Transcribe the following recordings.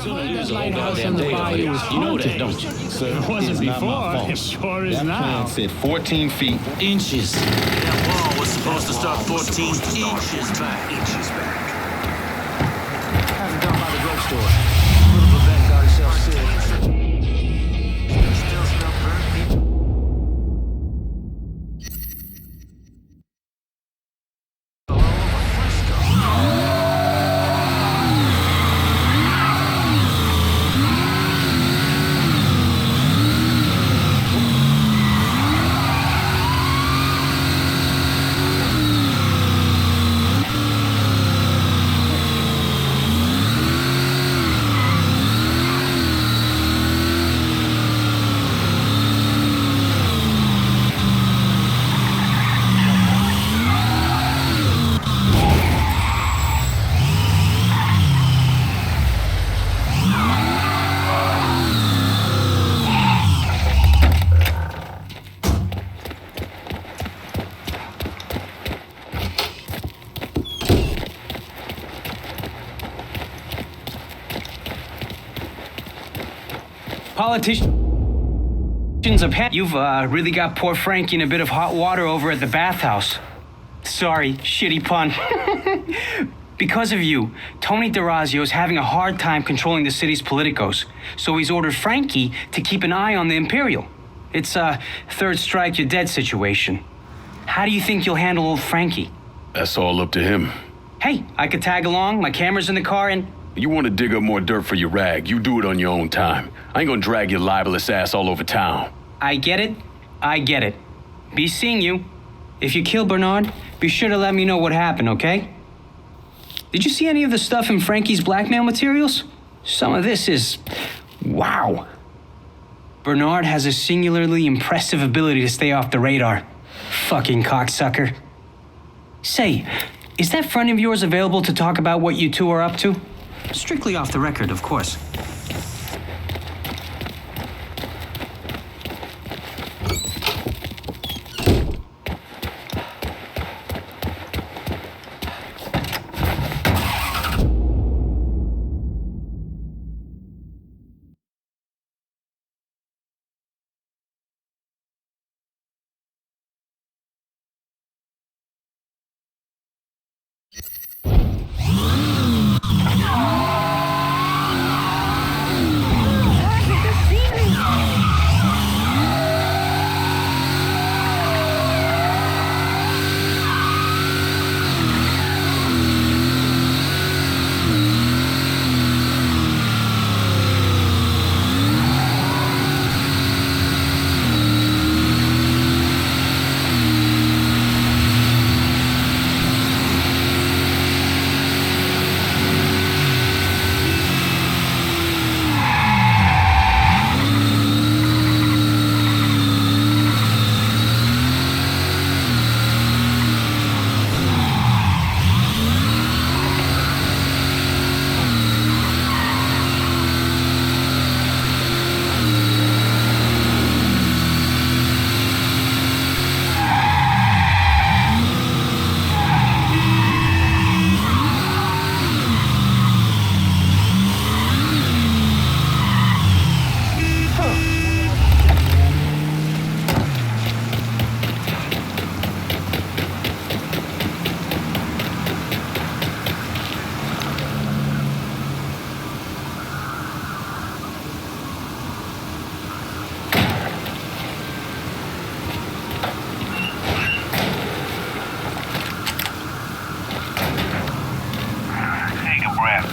That lighthouse in the bayou is You know that, haunted. don't you? Sir, it wasn't before. It sure is that now. plan said 14 feet. Inches. That wall was supposed to start 14 inches back. Have it done by the drugstore. Little Babette got herself sick. Still smell burnt meat. Politicians of You've really got poor Frankie in a bit of hot water over at the bathhouse. Sorry, shitty pun. Because of you, Tony DeRazio's having a hard time controlling the city's politicos, so he's ordered Frankie to keep an eye on the Imperial. It's a third strike, you're dead situation. How do you think you'll handle old Frankie? That's all up to him. Hey, I could tag along, my camera's in the car, and... You want to dig up more dirt for your rag, you do it on your own time. I ain't gonna drag your libelous ass all over town. I get it. Be seeing you. If you kill Bernard, be sure to let me know what happened, okay? Did you see any of the stuff in Frankie's blackmail materials? Some of this is... wow. Bernard has a singularly impressive ability to stay off the radar. Fucking cocksucker. Say, is that friend of yours available to talk about what you two are up to? Strictly off the record, of course.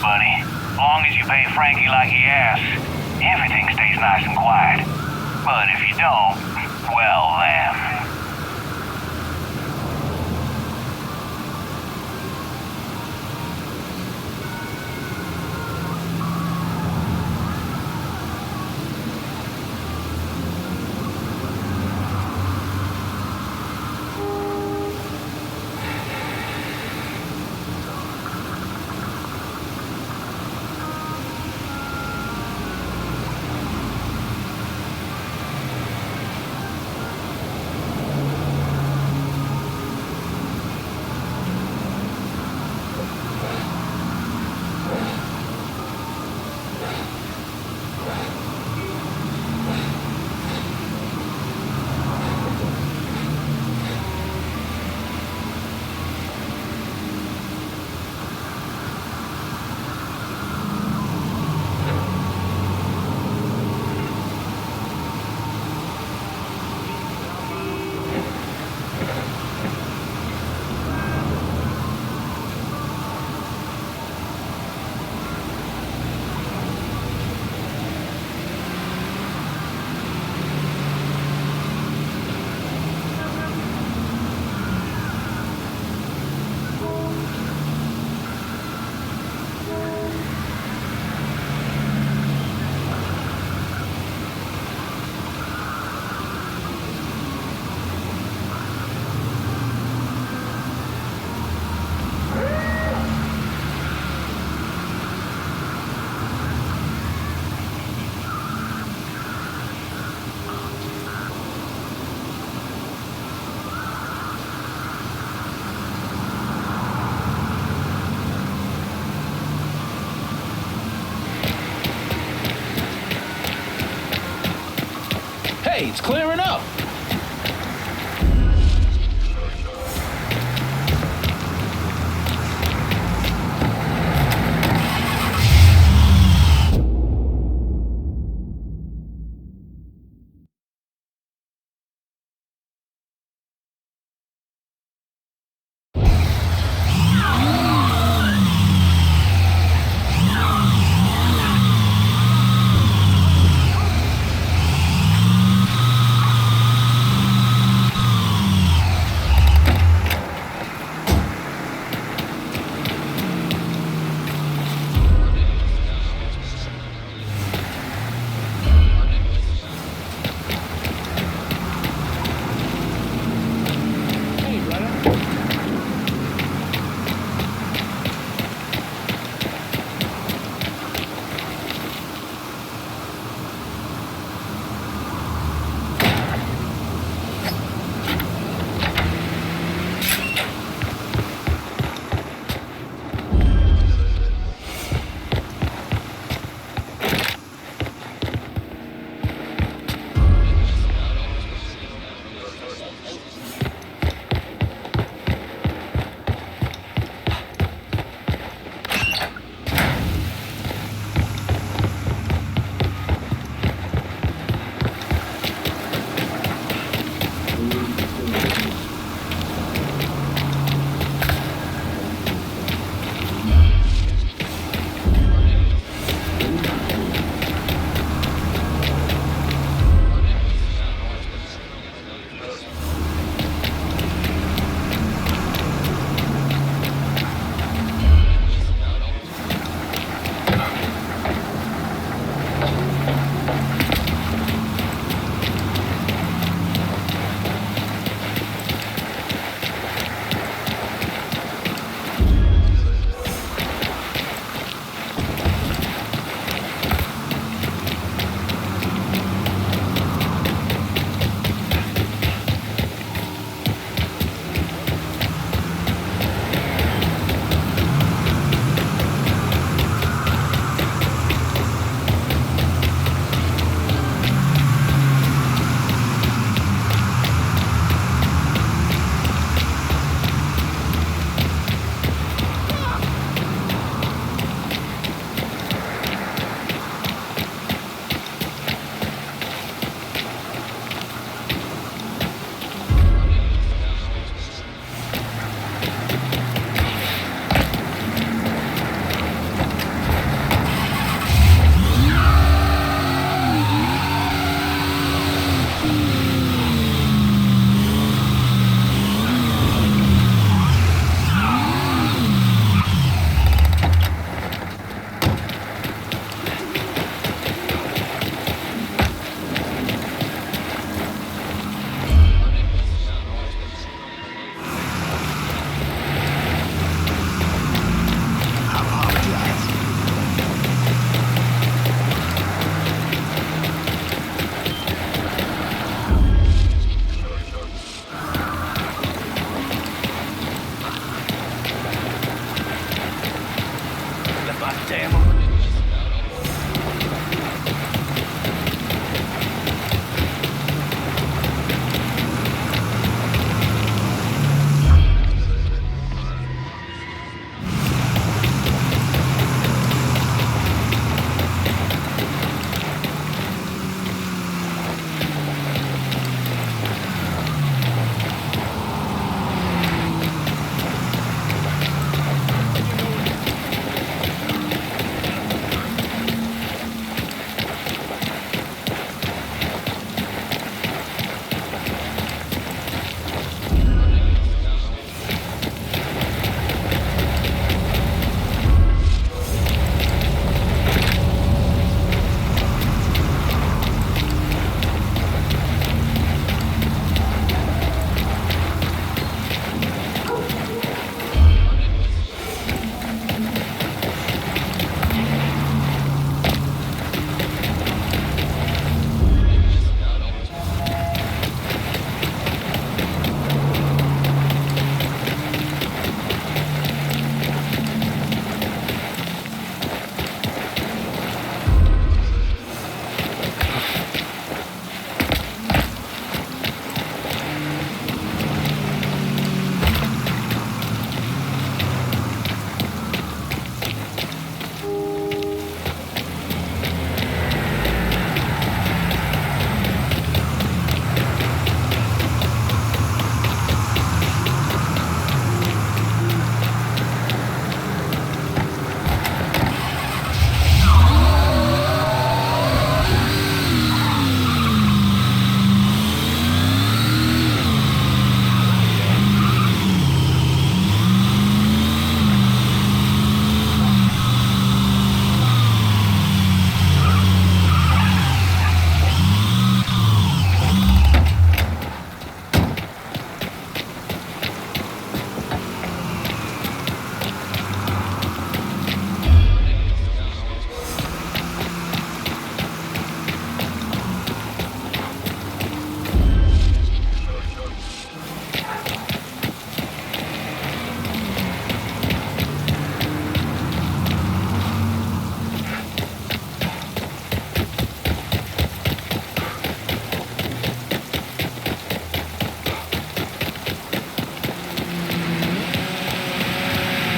buddy. Long as you pay Frankie like he asks, everything stays nice and quiet. But if you don't, well then... Hey, it's clearing up.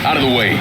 Out of the way.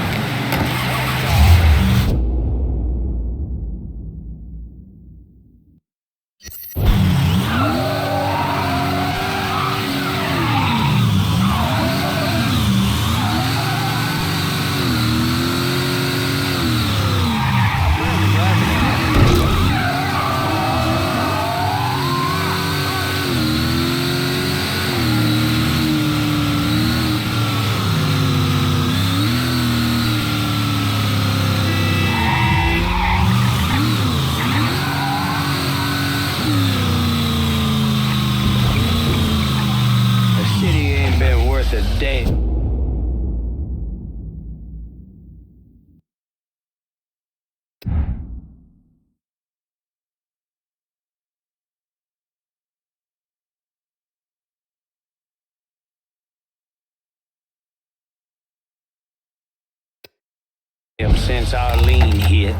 Since Arlene hit,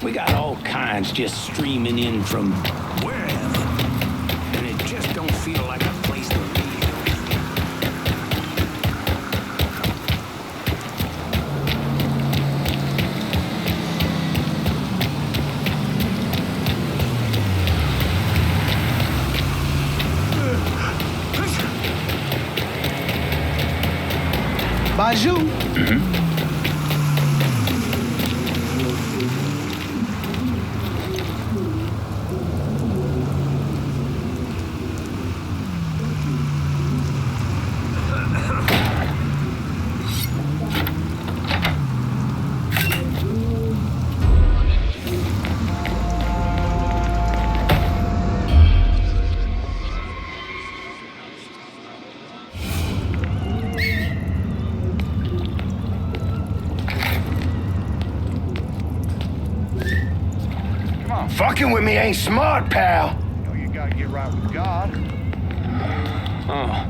we got all kinds just streaming in from wherever. And it just don't feel like a place to be. Baju? Mm-hmm. Fucking with me ain't smart, pal. You know you gotta get right with God. Oh.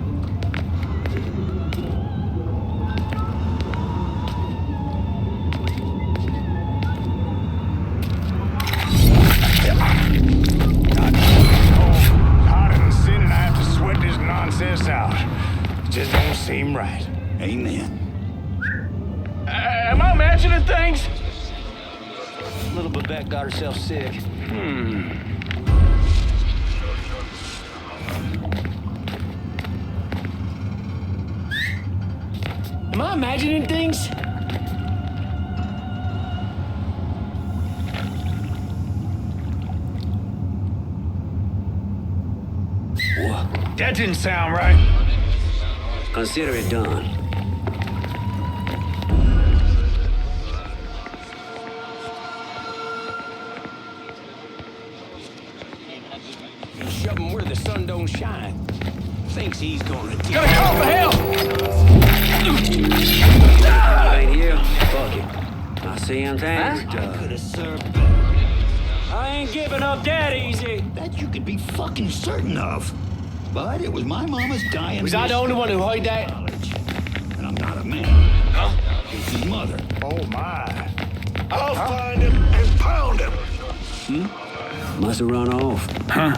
Harder than sin, and I have to sweat this nonsense out. It just don't seem right. Amen. Am I imagining things? Little Babette got herself sick. Am I imagining things? What? That didn't sound right. Consider it done. Shove him where the sun don't shine. Thinks he's gonna take Gotta call for help! right here. Fuck it. I see him things. I could have served I ain't giving up that easy. That you could be fucking certain of. But it was my mama's dying. Was I the only one who heard that? And I'm not a man. Huh? It's his mother. Oh my. I'll find him and pound him. Must have run off. Huh?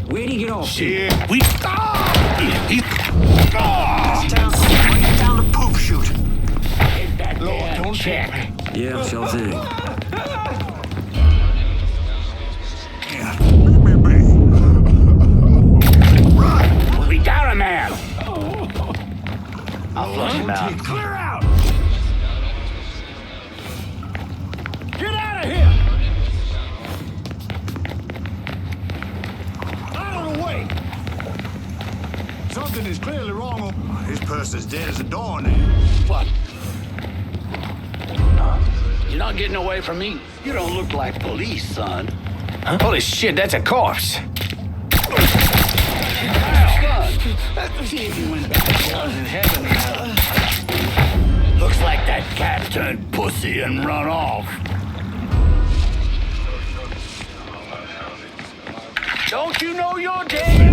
Where'd he get off? Shit. We He's... right down the poop chute. Lord, don't check. Yeah, sure thing. We got him, man. I'll flush him out. Clear out. Get out of here. Out of the way. Something is clearly wrong. This person's dead as a doornail. What? You're not getting away from me. You don't look like police, son. Huh? Holy shit, that's a corpse. See if you went back in heaven now. Looks like that cat turned pussy and run off. Don't you know you're dead?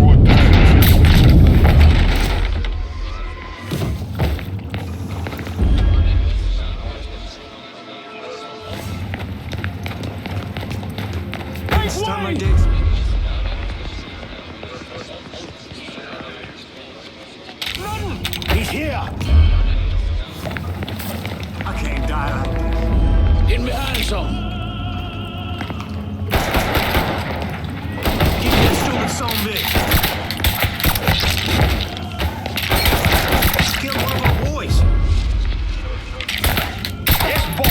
Stun my dicks. He's here! I can't die like this. Get behind something. Keep that stupid son of a bitch. Kill one of our boys. Yes, boy.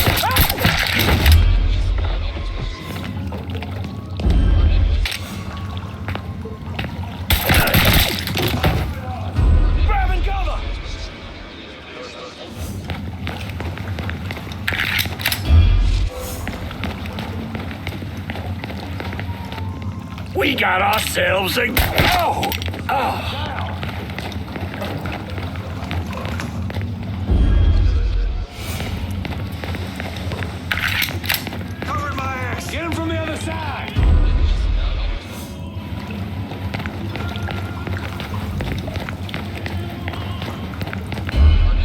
Grabbing cover! We got ourselves a... Oh! Oh! Cover my ass. Get him from the other side!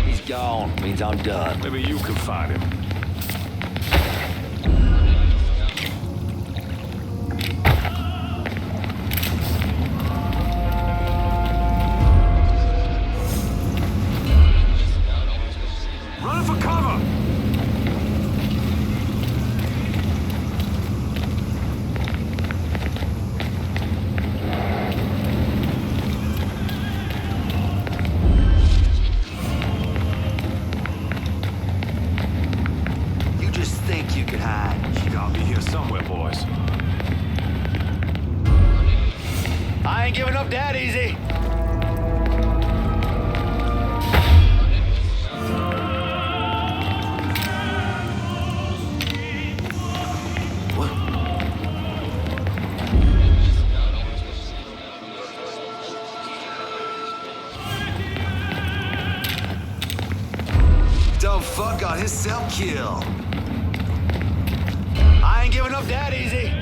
He's gone. Means I'm done. Maybe you can find him. Run for cover. You just think you can hide. You gotta be here somewhere, boys. I ain't giving up that easy. Dumb fuck got himself killed. I ain't giving up that easy.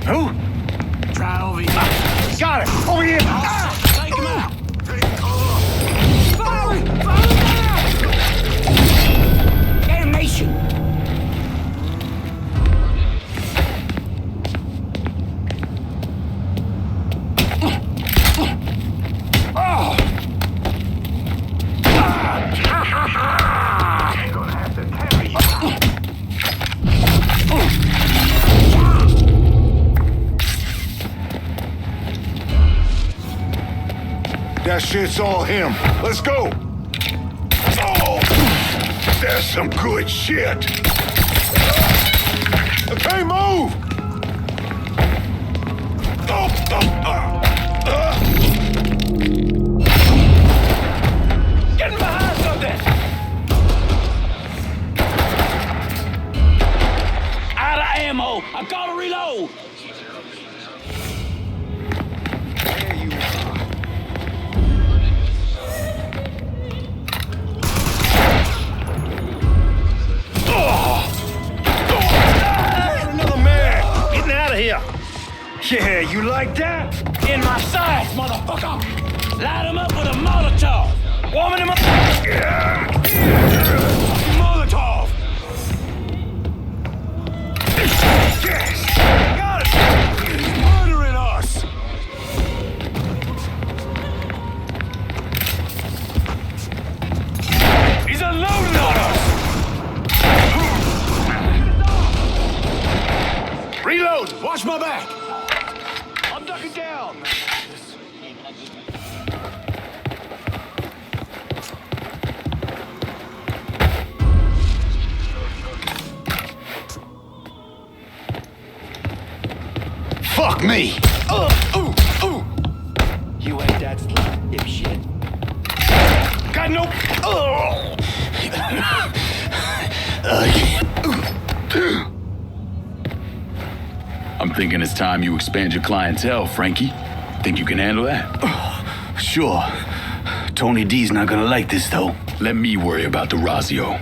Who? Try over here. Got it! Over here! Take him out. Follow him! Follow him! Animation! Oh! Gonna have to carry you. That shit's all him. Let's go. Oh, that's some good shit. Okay, move. Getting behind something! Out of ammo. I gotta reload. There you are. Another man! Getting out of here! Yeah, you like that? In my sights, motherfucker! Light him up with a Molotov. Warming him up! Molotov. Yes! Got it! He's murdering us. He's unloading on us! Reload. Watch my back. I'm ducking down! Fuck me. You ain't that slut, dipshit. Got no... I'm thinking it's time you expand your clientele, Frankie. Think you can handle that? Sure. Tony D's not gonna like this, though. Let me worry about the Razio.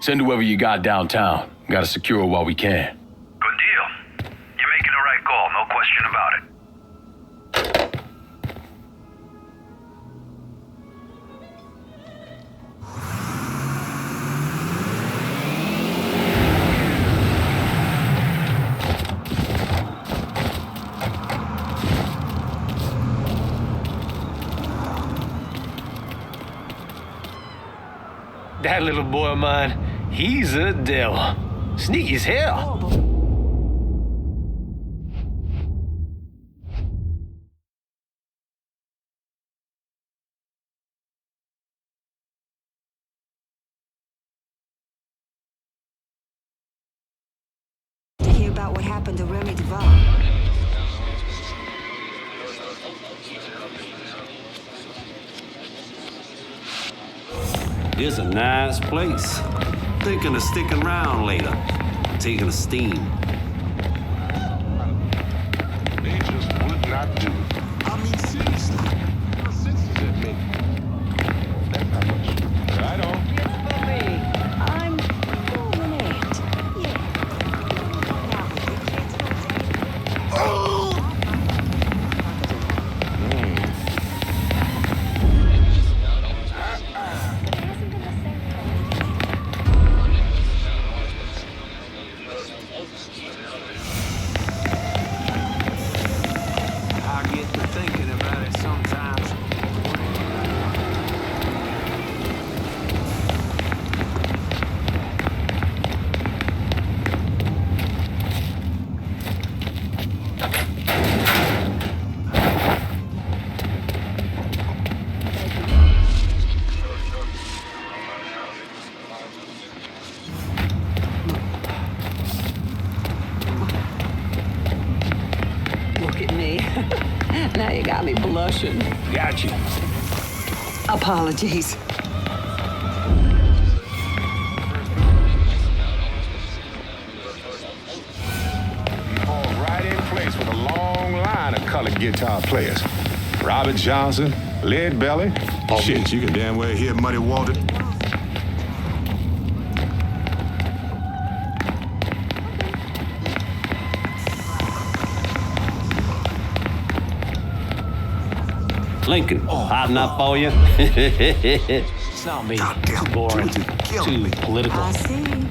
Send whoever you got downtown. Gotta secure it while we can. Good deal. You're making the right call, no question about it. That little boy of mine, he's a devil. Sneaky as hell. To hear about what happened to Remy Duval. It's a nice place. Thinking of sticking around later. Taking a steam. They just would not do. I mean, seriously. What sense does that make? That's not much. Right on. I'm moving it. Yeah. I get to thinking about it sometimes. Look at me. Now you got me blushing. Got you. Apologies. He falls right in place with a long line of colored guitar players. Robert Johnson, Lead Belly. Shit, you can damn well hear Muddy Walter. Lincoln, hot enough for you? It's not me. Too boring. Too political. I see.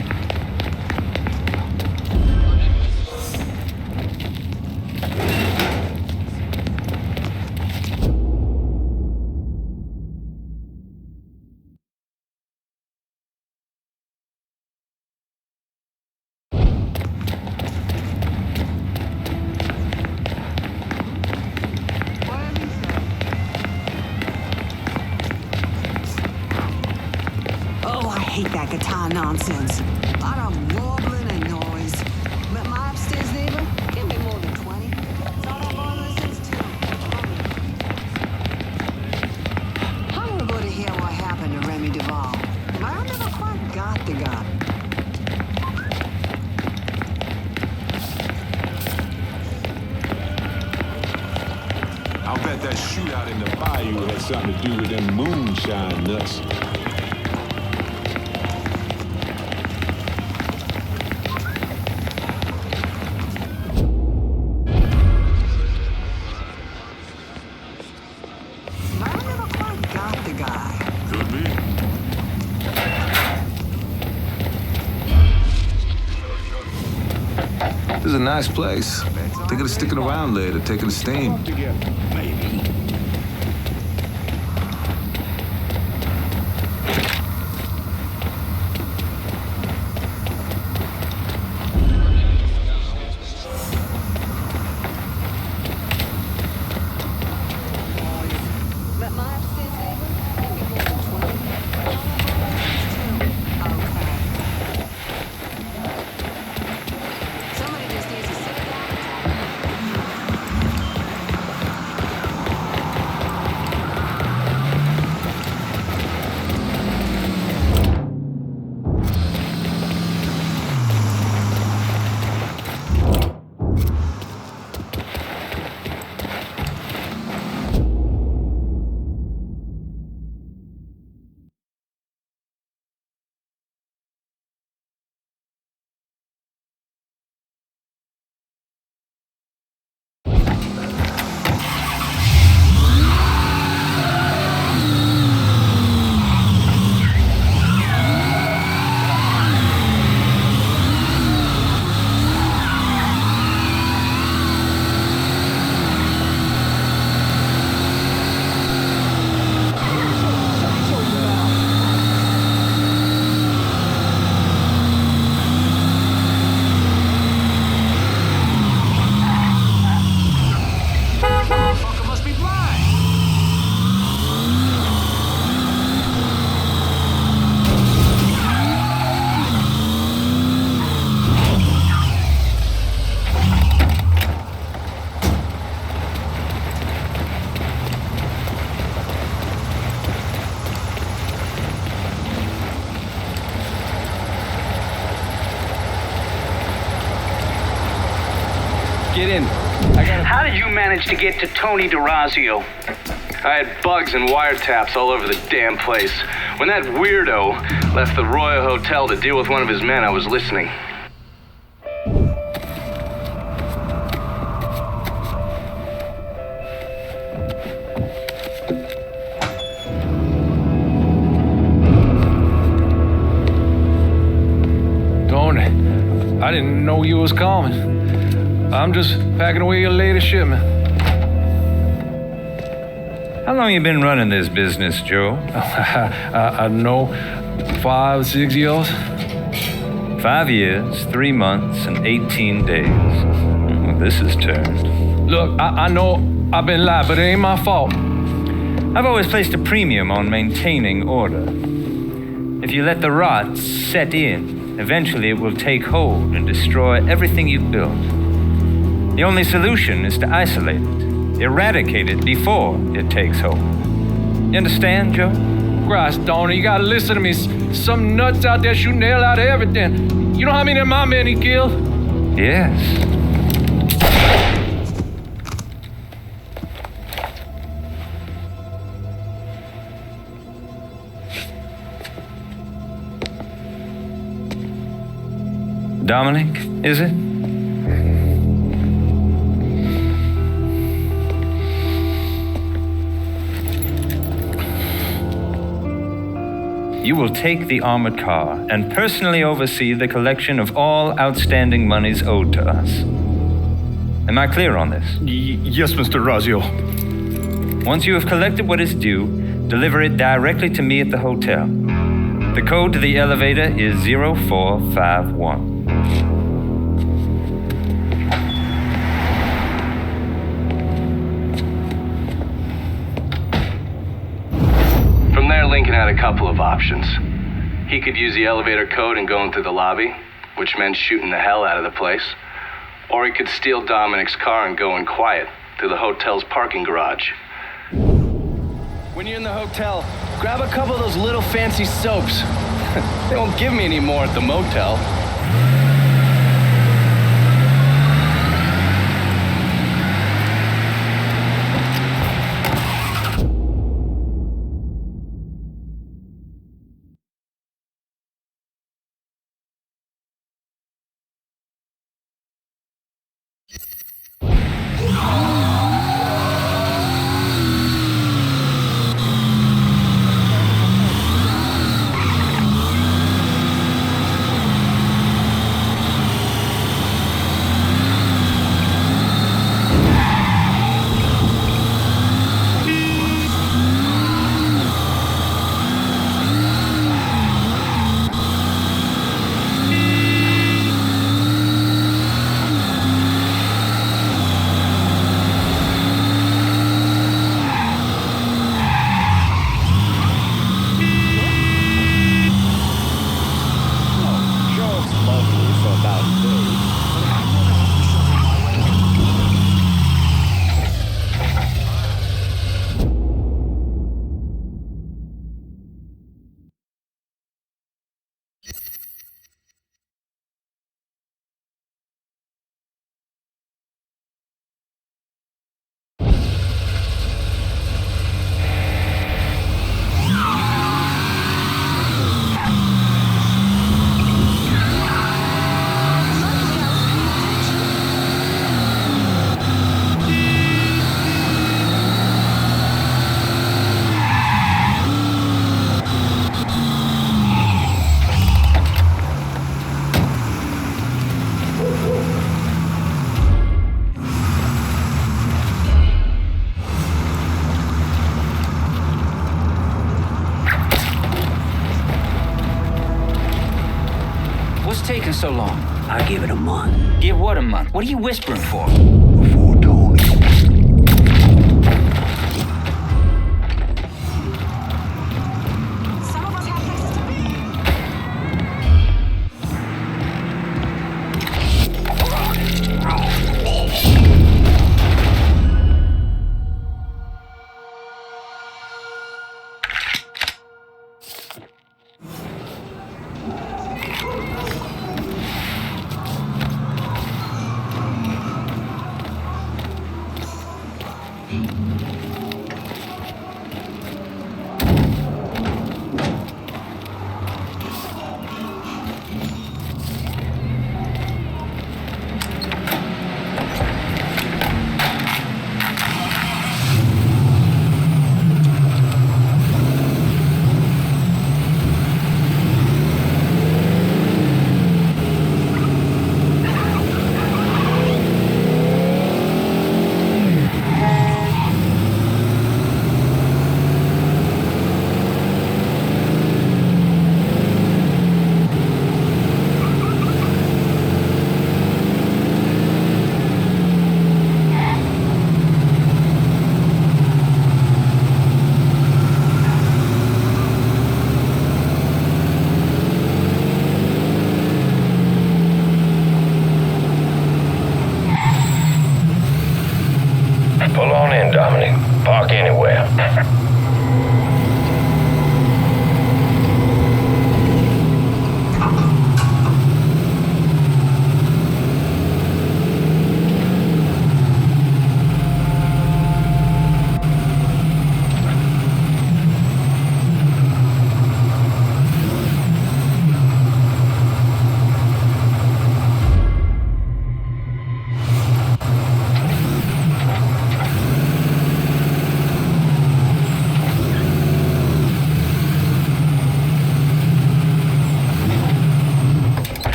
Oh, I hate that guitar nonsense. A lot of warbling and noise. Met my upstairs neighbor? Give me more than 20. That's all that boy listens to. I want to go to hear what happened to Remy Duval. But I never quite got the guy. I'll bet that shootout in the bayou had something to do with them moonshine nuts. But I never quite got the guy. Could be. This is a nice place. Thinking of sticking around later, taking a steam. Together. Maybe. Met my upstairs neighbor? Give me more than 20. Okay. Somebody just needs to sit down and talk. Get in. I gotta... How did you manage to get to Tony DeRazio? I had bugs and wiretaps all over the damn place. When that weirdo left the Royal Hotel to deal with one of his men, I was listening. Tony, I didn't know you was coming. I'm just packing away your latest shipment. How long you been running this business, Joe? I know 5, 6 years. 5 years, 3 months, and 18 days. Well, this is turned. Look, I know I've been lied, but it ain't my fault. I've always placed a premium on maintaining order. If you let the rot set in, eventually it will take hold and destroy everything you've built. The only solution is to isolate it, eradicate it before it takes hold. You understand, Joe? Christ, Donnie, you gotta listen to me. Some nuts out there shooting the hell out of everything. You know how many of my men he killed? Yes. Dominic, is it? You will take the armored car and personally oversee the collection of all outstanding monies owed to us. Am I clear on this? Yes, Mr. Razio. Once you have collected what is due, deliver it directly to me at the hotel. The code to the elevator is 0451. Lincoln had a couple of options. He could use the elevator code and go into the lobby, which meant shooting the hell out of the place. Or he could steal Dominic's car and go in quiet to the hotel's parking garage. When you're in the hotel, grab a couple of those little fancy soaps. They won't give me any more at the motel. Taking so long? I'll give it a month. Give what a month? What are you whispering for? Before Tony. Some of us have places to be. anywhere.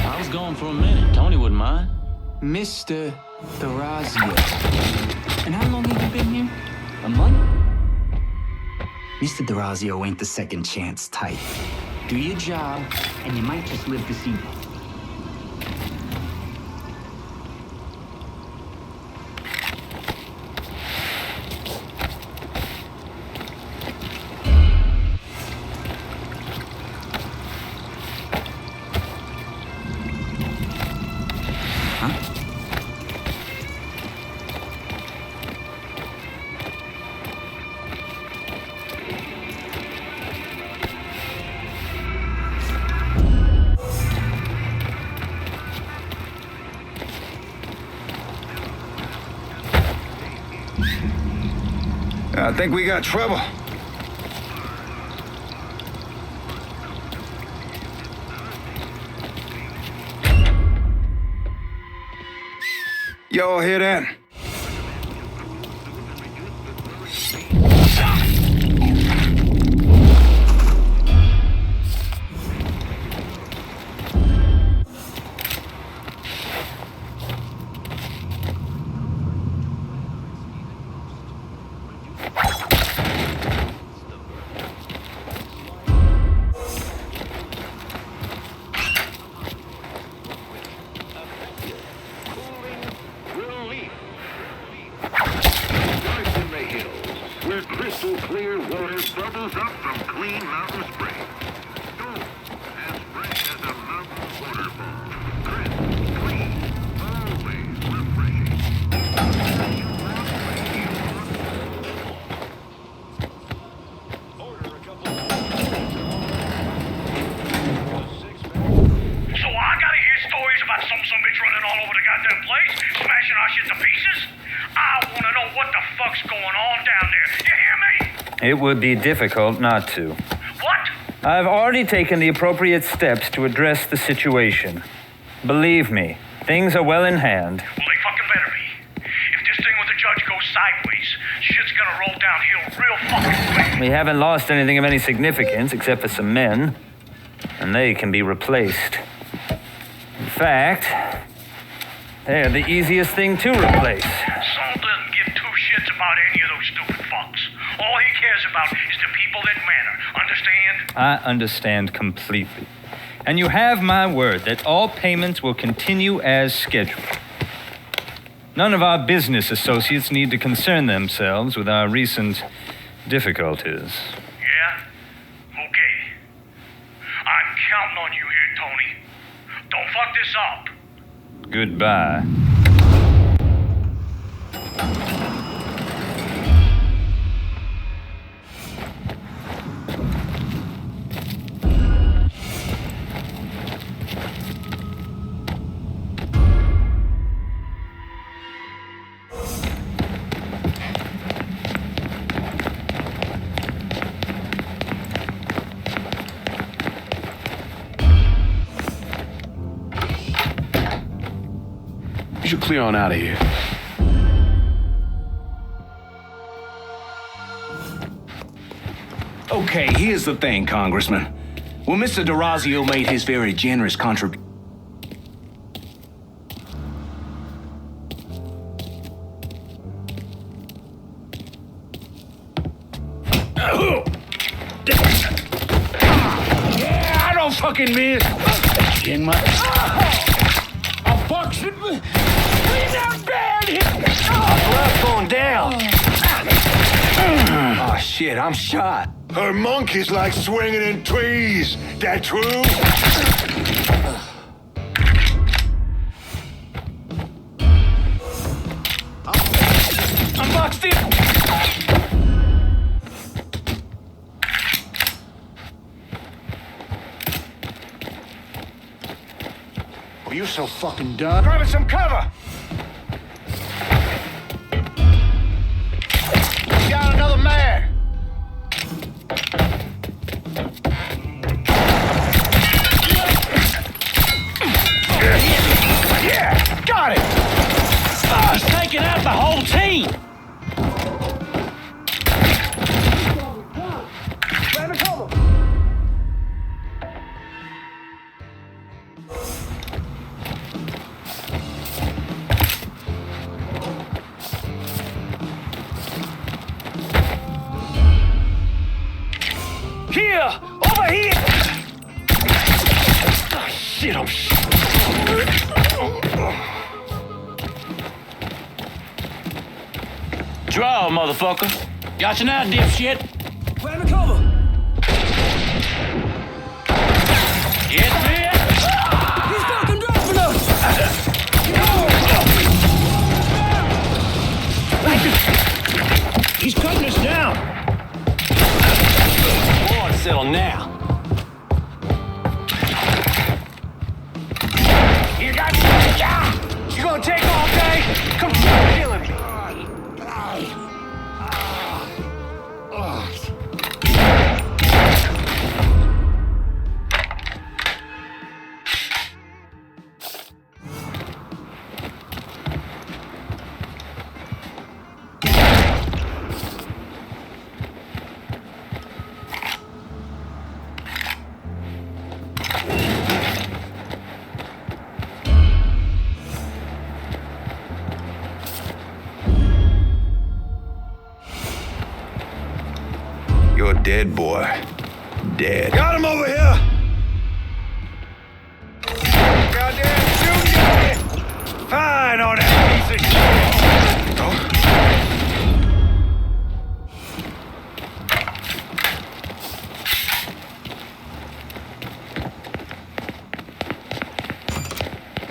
I was gone for a minute. Tony wouldn't mind. Mr. D'Orazio. And how long have you been here? A month? Mr. D'Orazio ain't the second chance type. Do your job, and you might just live to see. I think we got trouble. Y'all hear that? Where crystal clear water bubbles up from clean mountain springs. Cool, as fresh as a mountain waterfall. Crisp, clean, always refreshing. So I gotta hear stories about some bitch running all over the goddamn place, smashing our shit to pieces? I wanna know what the fuck's going on down there. You hear me? It would be difficult not to. What? I've already taken the appropriate steps to address the situation. Believe me, things are well in hand. Well, they fucking better be. If this thing with the judge goes sideways, shit's gonna roll downhill real fucking quick. We haven't lost anything of any significance except for some men, and they can be replaced. In fact, they're the easiest thing to replace. Saul doesn't give two shits about any of those stupid fucks. All he cares about is the people that matter. Understand? I understand completely. And you have my word that all payments will continue as scheduled. None of our business associates need to concern themselves with our recent difficulties. Yeah? Okay. I'm counting on you here, Tony. Don't fuck this up. Goodbye. You should clear on out of here. Okay, here's the thing, Congressman. When Mr. D'Orazio made his very generous contribution, Yeah, I don't fucking miss. In my... A buck should be not bad. blood's going down. Oh, shit, I'm shot. Her monkey's like swinging in trees. That true? Are you so fucking done? Grabbing some cover! We got another man! Yeah, got it! He's taking out the whole team! Here! Over here! Oh, shit, I'm... Draw, motherfucker. Got you now, dipshit. Grab the cover. Get it? He's fucking dropping us. He's cutting us down. Boy, settle now. You got me. You gonna take all day? Come on, killing me. You're dead, boy. Dead. Got him over here! Goddamn shooting! Fine on that piece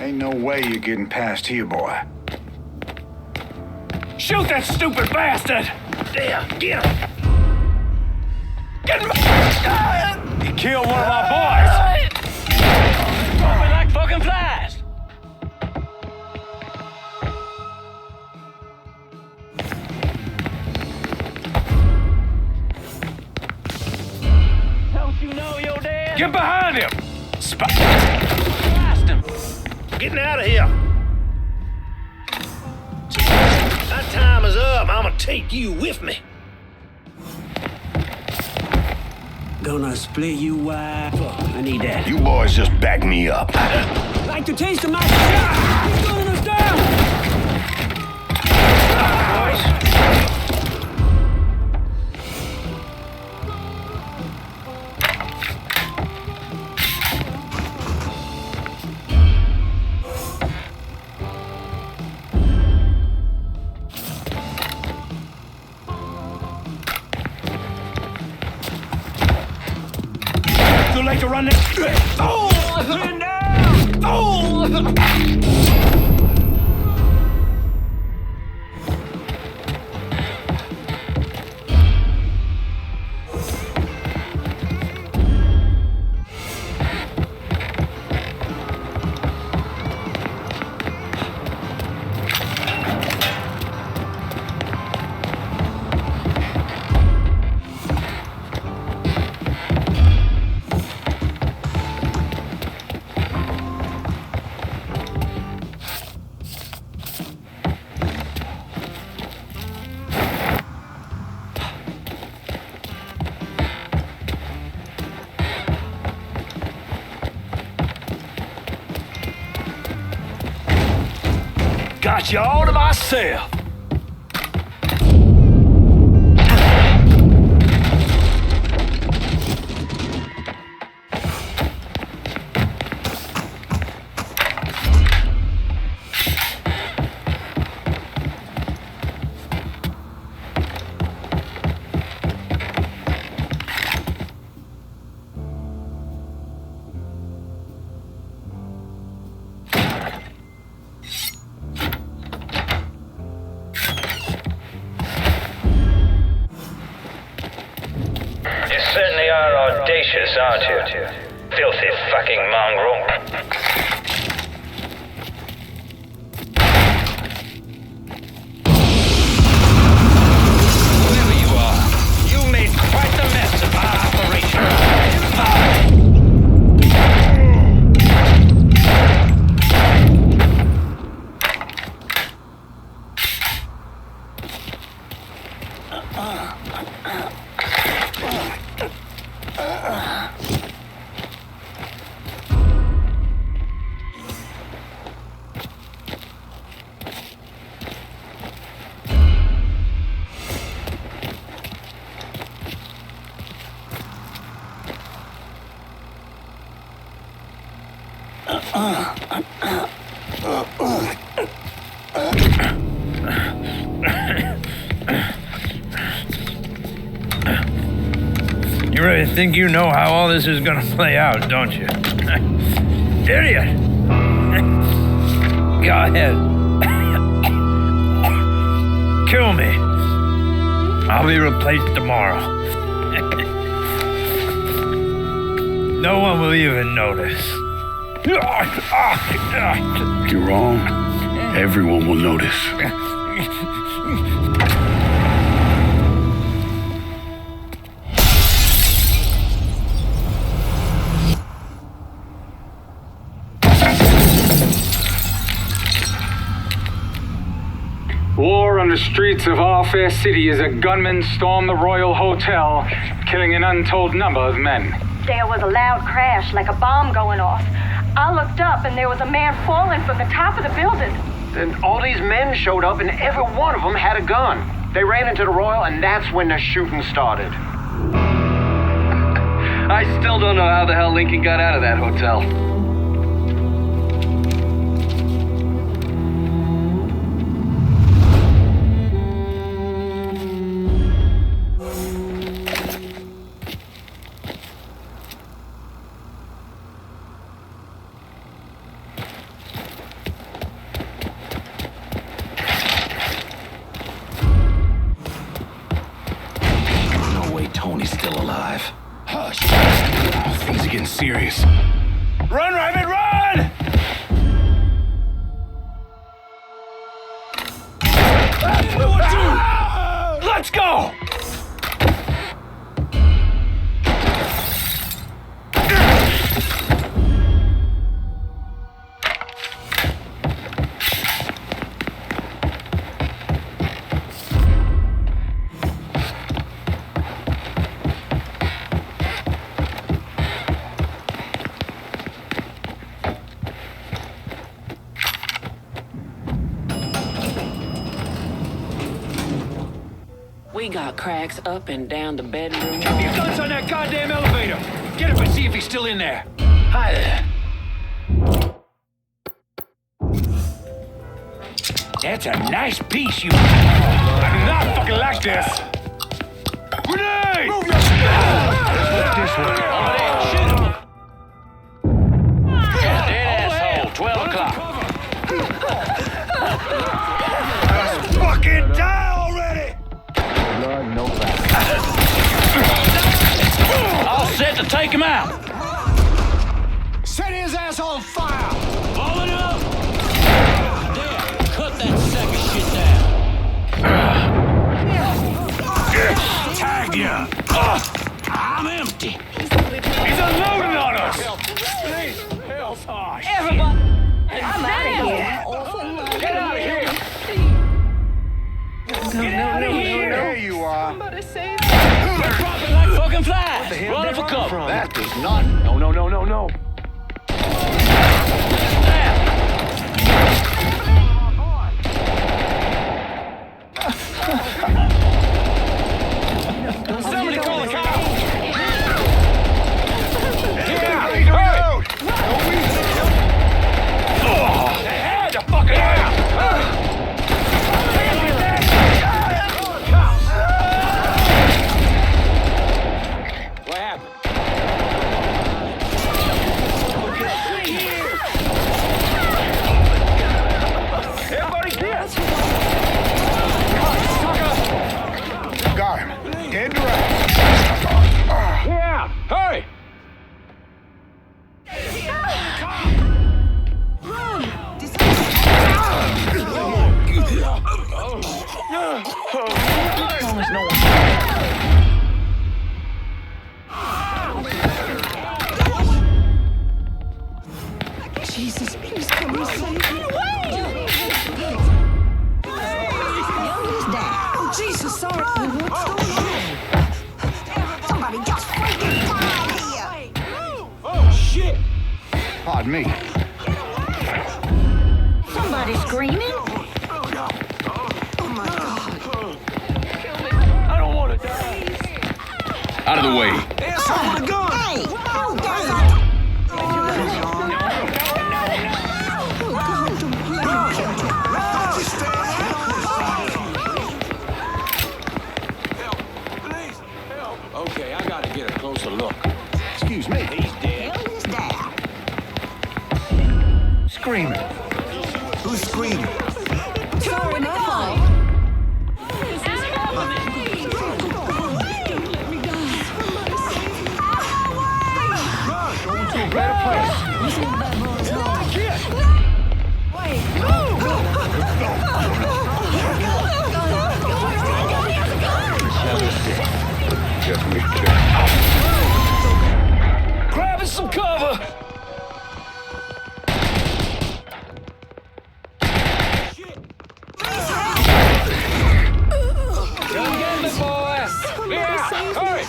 of Ain't no way you're getting past here, boy. Shoot that stupid bastard! There, get him! Get him! He killed one of our boys! Throw me like fucking flies! Don't you know you're dead? Get behind him! Blast him! Getting out of here! My time is up. I'm gonna take you with me. Gonna split you wide. Fuck, I need that. You boys just back me up. Like the taste of my shot. He's gunning us down. Too late to run that. Oh! Oh! Got you all to myself. audacious, aren't you? Filthy fucking mongrel. Whoever you are, you made quite the mess of our operation. You really think you know how all this is gonna play out, don't you? Idiot! Go ahead. Kill me. I'll be replaced tomorrow. No one will even notice. You're wrong. Everyone will notice. War on the streets of our fair city as a gunman stormed the Royal Hotel, killing an untold number of men. There was a loud crash, like a bomb going off. I looked up and there was a man falling from the top of the building. Then all these men showed up and every one of them had a gun. They ran into the Royal and that's when the shooting started. I still don't know how the hell Lincoln got out of that hotel. Tony's still alive. Hush. Things are getting serious. Run, Rabbit, run! Let's go! We got cracks up and down the bedroom. Keep your guns on that goddamn elevator! Get up and see if he's still in there. Hi there. That's a nice piece, you. I do not fucking like this. Grenade! Move your this way. Over there, shoot him. Dead asshole, 12 o'clock. Fucking die already! No All set to take him out. Set his ass on fire! Blowing up! There, cut that sack of shit down. Tagged ya! I'm empty. He's unloading on us! Hell's harsh. Everybody, I'm out of here. Get out of here! No. There you are. Somebody save me. We're dropping like fucking flies. Run for cover. That does not. No. Somebody call the cops. They had to fucking out. What happened? Everybody get! Got him. Dead to right. Yeah! Hurry! Jesus, please come and save me. Who's that? Oh, Jesus, sorry. What's going on? Somebody just freaking fire here. Oh, shit! Pardon me. Somebody screaming? Oh, my God. I don't want to die. Out of the way. Hey, someone a gun. Hey, who does that? Okay, I gotta get a closer look. Excuse me. He's dead. Who's that? Screaming. Who's screaming? Sorry, my fault. Going to a better place. Just me too. Grabbing some cover! Come get me, boy! Yeah, hurry!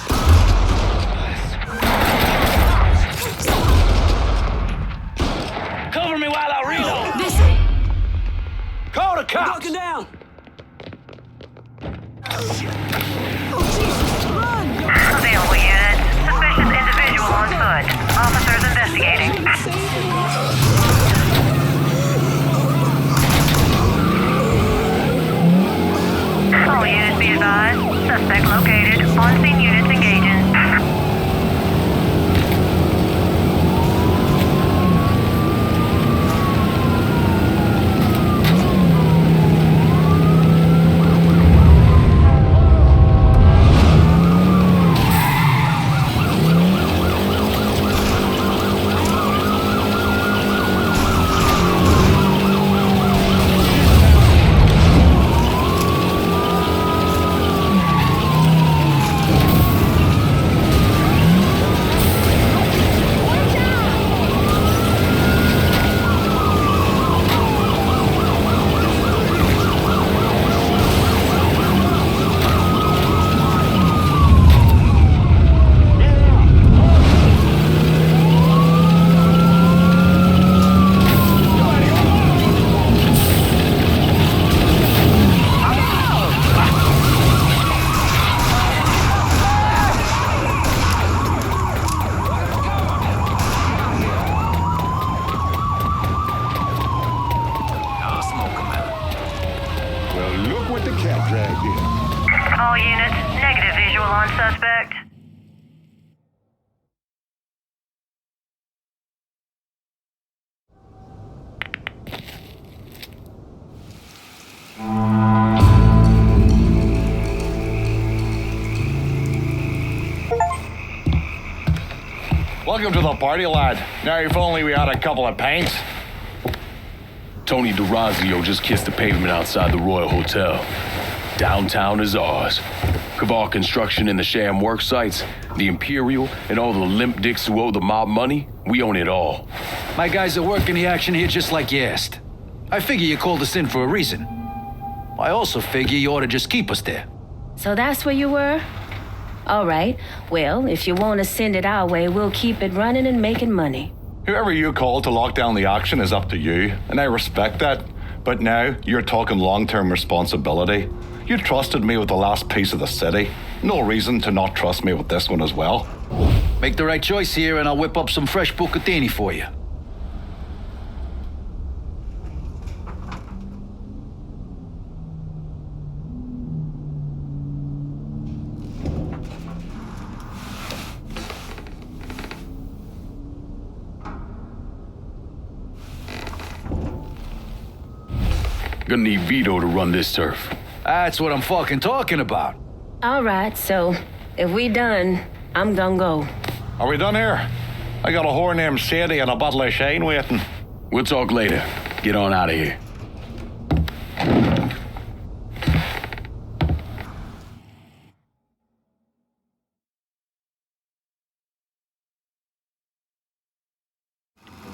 Cover me while I reload! Call the cops! down! Available unit. Suspicious individual on foot. Officers investigating. All units be advised. Suspect located. On-scene units engaging. Well, look what the cat dragged in. All units. Negative visual on suspect. Welcome to the party, lad. Now, if only we had a couple of pints. Tony DeRazio just kissed the pavement outside the Royal Hotel. Downtown is ours. Kaval Construction and the sham work sites, the Imperial, and all the limp dicks who owe the mob money, we own it all. My guys are working the action here just like you asked. I figure you called us in for a reason. I also figure you ought to just keep us there. So that's where you were? All right. Well, if you want to send it our way, we'll keep it running and making money. Whoever you called to lock down the action is up to you, and I respect that. But now you're talking long-term responsibility. You trusted me with the last piece of the city. No reason to not trust me with this one as well. Make the right choice here, and I'll whip up some fresh bucatini for you. Gonna need Vito to run this turf. That's what I'm fucking talking about. All right, so if we done, I'm gonna go. Are we done here? I got a whore named Sadie and a bottle of Shane waiting. We'll talk later. Get on out of here.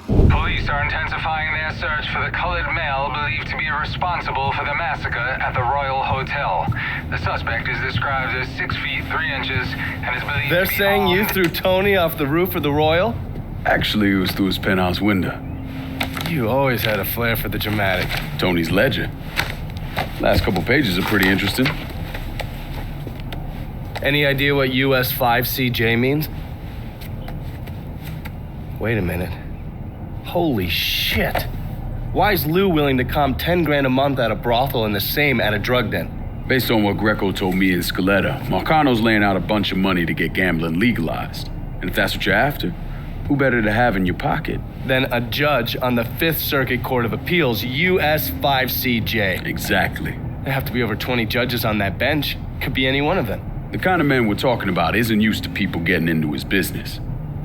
Police are intensifying their search for the colored male believed to be responsible for the massacre at the Royal Hotel. The suspect is described as 6 feet 3 inches and is believed They're to be saying you armed. threw Tony off the roof of the Royal? Actually, it was through his penthouse window. You always had a flair for the dramatic. Tony's ledger. Last couple pages are pretty interesting. Any idea what US 5CJ means? Wait a minute. Holy shit. Why is Lou willing to comp 10 grand a month at a brothel and the same at a drug den? Based on what Greco told me and Scaletta, Marcano's laying out a bunch of money to get gambling legalized. And if that's what you're after, who better to have in your pocket? Then a judge on the 5th Circuit Court of Appeals, US 5CJ. Exactly. There have to be over 20 judges on that bench. Could be any one of them. The kind of man we're talking about isn't used to people getting into his business.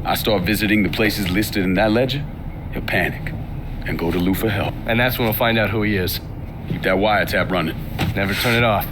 I start visiting the places listed in that ledger, he'll panic and go to Lou for help. And that's when we'll find out who he is. Keep that wiretap running. Never turn it off.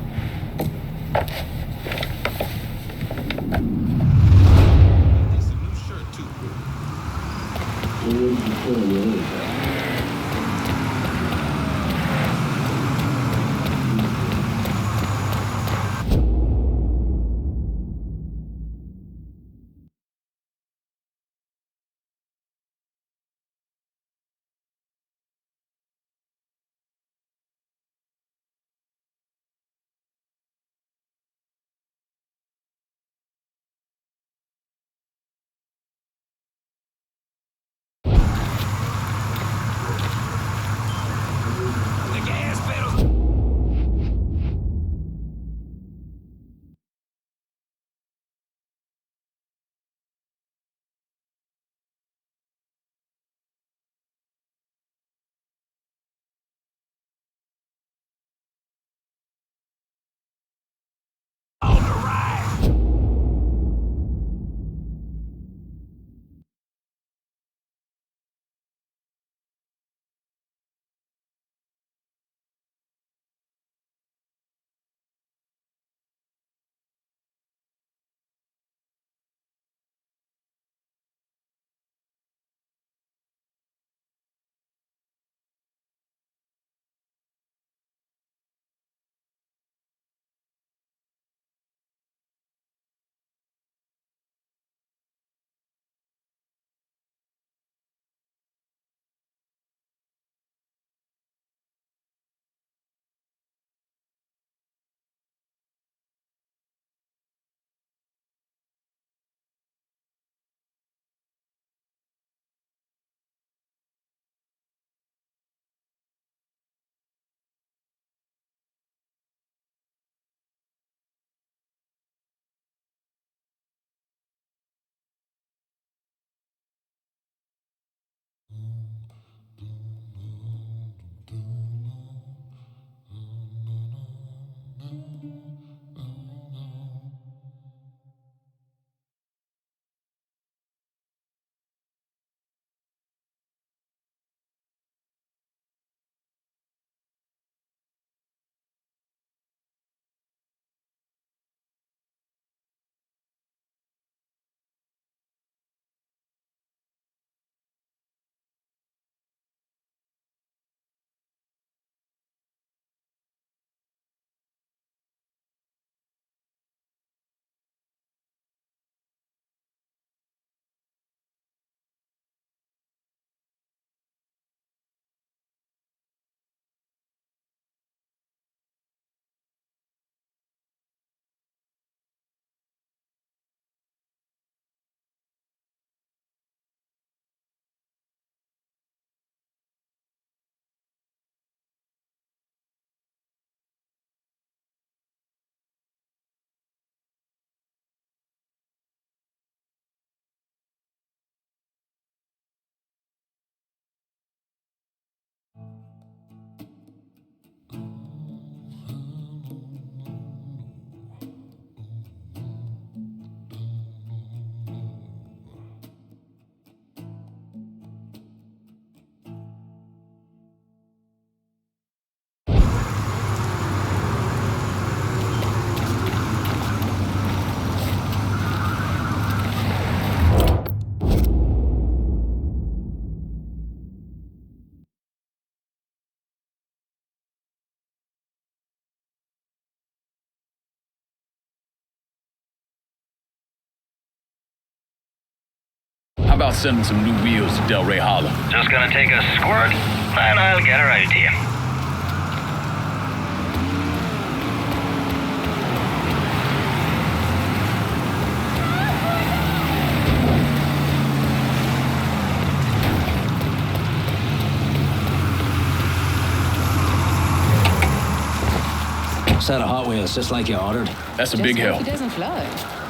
How about sending some new wheels to Delray Hollow? Just gonna take a squirt, and I'll get her out to you. Set of Hot Wheels, just like you ordered. That's a big help. He doesn't flood.